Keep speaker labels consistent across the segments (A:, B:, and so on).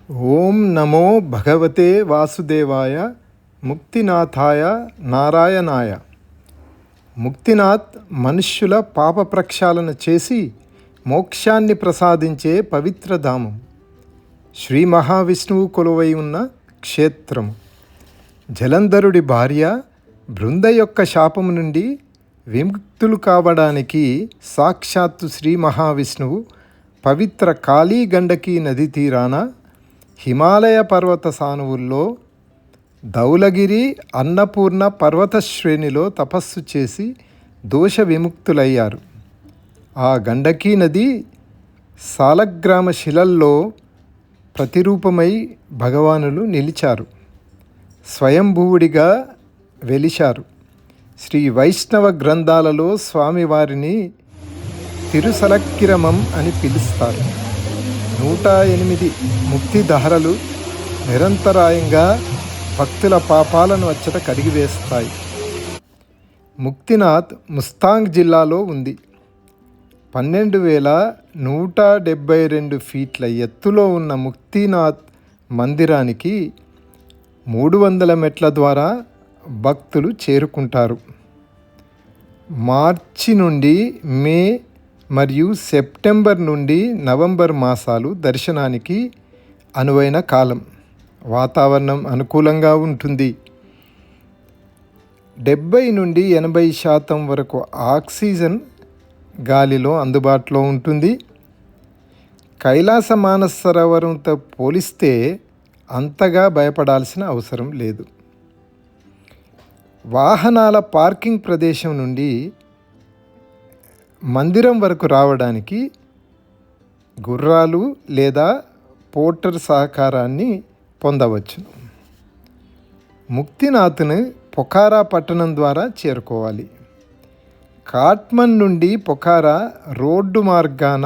A: ఓం నమో భగవతే వాసుదేవాయ ముక్తినాథాయ నారాయణాయ. ముక్తినాథ్ మనుష్యుల పాప ప్రక్షాళన చేసి మోక్షాన్ని ప్రసాదించే పవిత్రధామం. శ్రీ మహావిష్ణువు కొలువై ఉన్న క్షేత్రము. జలంధరుడి భార్య బృంద యొక్క శాపము నుండి విముక్తులు కావడానికి సాక్షాత్తు శ్రీ మహావిష్ణువు పవిత్ర కాళీ గండకీ నది తీరాన హిమాలయ పర్వత సానువుల్లో ధౌలగిరి అన్నపూర్ణ పర్వత శ్రేణిలో తపస్సు చేసి దోష విముక్తులయ్యారు. ఆ గండకీ నది సాలగ్రామ శిలల్లో ప్రతిరూపమై భగవానులు నిలిచారు. స్వయంభువుడిగా వెలిశారు. శ్రీ వైష్ణవ గ్రంథాలలో స్వామివారిని తిరుసలక్కిరమం అని పిలుస్తారు. 108 ముక్తిధారలు నిరంతరాయంగా భక్తుల పాపాలను అచ్చట కడిగివేస్తాయి. ముక్తినాథ్ ముస్తాంగ్ జిల్లాలో ఉంది. 12,172 ఫీట్ల ఎత్తులో ఉన్న ముక్తినాథ్ మందిరానికి 300 మెట్ల ద్వారా భక్తులు చేరుకుంటారు. మార్చి నుండి మే మరియు సెప్టెంబర్ నుండి నవంబర్ మాసాలు దర్శనానికి అనువైన కాలం. వాతావరణం అనుకూలంగా ఉంటుంది. 70 నుండి 80% వరకు ఆక్సిజన్ గాలిలో అందుబాటులో ఉంటుంది. కైలాస మానస సరోవరంతో పోలిస్తే అంతగా భయపడాల్సిన అవసరం లేదు. వాహనాల పార్కింగ్ ప్రదేశం నుండి మందిరం వరకు రావడానికి గుర్రాలు లేదా పోర్టర్ సహకారాన్ని పొందవచ్చు. ముక్తినాథ్ను పొఖారా పట్టణం ద్వారా చేరుకోవాలి. కాట్మండ్ నుండి పొఖారా రోడ్డు మార్గాన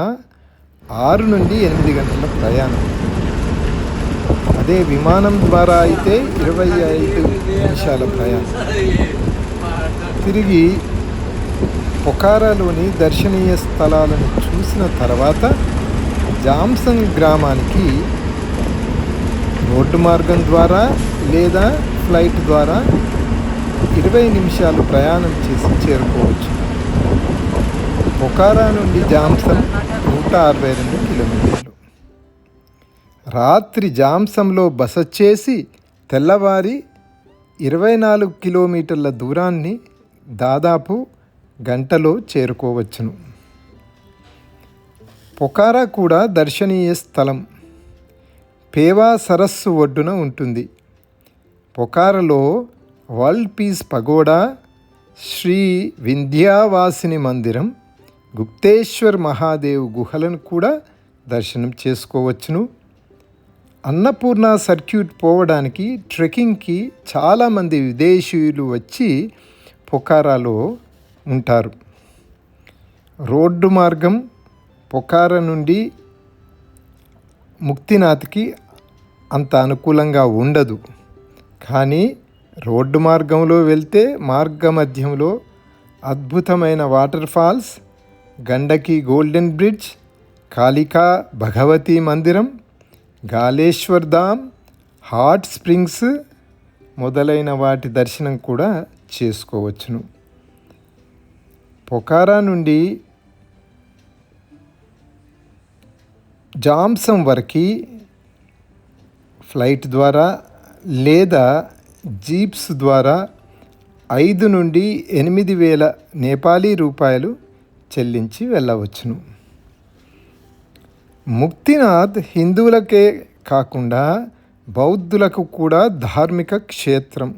A: 6 నుండి 8 గంటల ప్రయాణం. అదే విమానం ద్వారా అయితే 25 నిమిషాల ప్రయాణం. తిరిగి పొఖారాలోని దర్శనీయ స్థలాలను చూసిన తర్వాత జామ్సంగ్ గ్రామానికి రోడ్డు మార్గం ద్వారా లేదా ఫ్లైట్ ద్వారా 20 నిమిషాలు ప్రయాణం చేసి చేరుకోవచ్చు. పొఖారా నుండి జామ్సంగ్ 162 కిలోమీటర్లు. రాత్రి జామ్సంలో బస చేసి తెల్లవారి 24 కిలోమీటర్ల దూరాన్ని దాదాపు గంటలో చేరుకోవచ్చును. పొఖారా కూడా దర్శనీయ స్థలం. పేవా సరస్సు ఒడ్డున ఉంటుంది. పొఖారాలో world peace pagoda, Shri Vindhyavasini మందిరం, గుప్తేశ్వర్ మహాదేవ్ గుహలను కూడా దర్శనం చేసుకోవచ్చును. అన్నపూర్ణ సర్క్యూట్ పోవడానికి ట్రెక్కింగ్కి చాలామంది విదేశీయులు వచ్చి పొఖారాలో ఉంటారు. రోడ్డు మార్గం పొఖారా నుండి ముక్తినాథ్కి అంత అనుకూలంగా ఉండదు. కానీ రోడ్డు మార్గంలో వెళ్తే మార్గ మధ్యంలో అద్భుతమైన waterfalls, Gandaki golden bridge, Kalika Bhagavati మందిరం, గాలేశ్వర్ ధామ్, హాట్ స్ప్రింగ్స్ మొదలైన వాటి దర్శనం కూడా చేసుకోవచ్చును. పొఖారా నుండి జామ్సంగ్ వరకు ఫ్లైట్ ద్వారా లేదా జీప్స్ ద్వారా 5 నుండి 8,000 నేపాలీ రూపాయలు చెల్లించి వెళ్ళవచ్చును. ముక్తినాథ్ హిందువులకే కాకుండా బౌద్ధులకు కూడా ధార్మిక క్షేత్రం.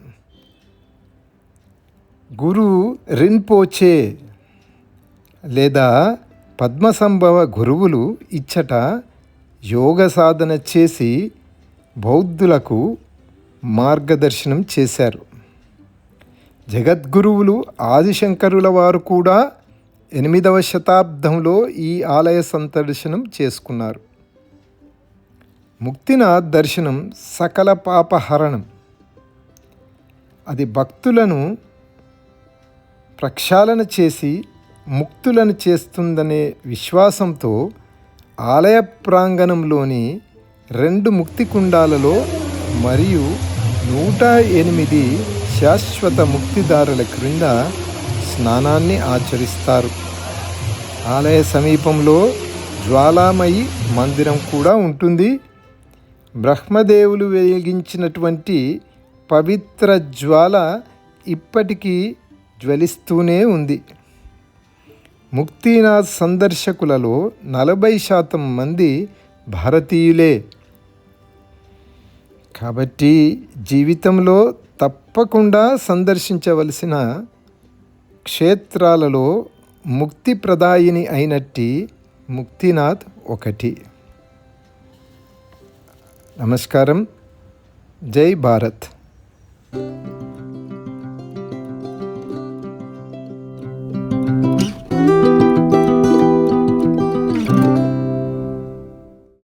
A: గురు రిన్పోచే లేదా పద్మసంభవ గురువులు ఇచ్చట యోగ సాధన చేసి బౌద్ధులకు మార్గదర్శనం చేశారు. జగద్గురువులు ఆదిశంకరుల వారు కూడా 8వ శతాబ్దంలో ఈ ఆలయ సందర్శనం చేసుకున్నారు. ముక్తినాథ్ దర్శనం సకల పాపహరణం. అది భక్తులను ప్రక్షాళన చేసి ముక్తులను చేస్తుందనే విశ్వాసంతో ఆలయ ప్రాంగణంలోని 2 ముక్తి కుండాలలో మరియు 108 శాశ్వత ముక్తిదారుల క్రింద స్నానాన్ని ఆచరిస్తారు. ఆలయ సమీపంలో జ్వాలామయి మందిరం కూడా ఉంటుంది. బ్రహ్మదేవులు వెలిగించినటువంటి పవిత్ర జ్వాల ఇప్పటికీ జ్వలిస్తూనే ఉంది. ముక్తినాథ్ సందర్శకులలో 40% మంది భారతీయులే. కాబట్టి జీవితంలో తప్పకుండా సందర్శించవలసిన క్షేత్రాలలో ముక్తి ప్రదాయిని అయినట్టి ముక్తినాథ్ ఒకటి. నమస్కారం. జై భారత్.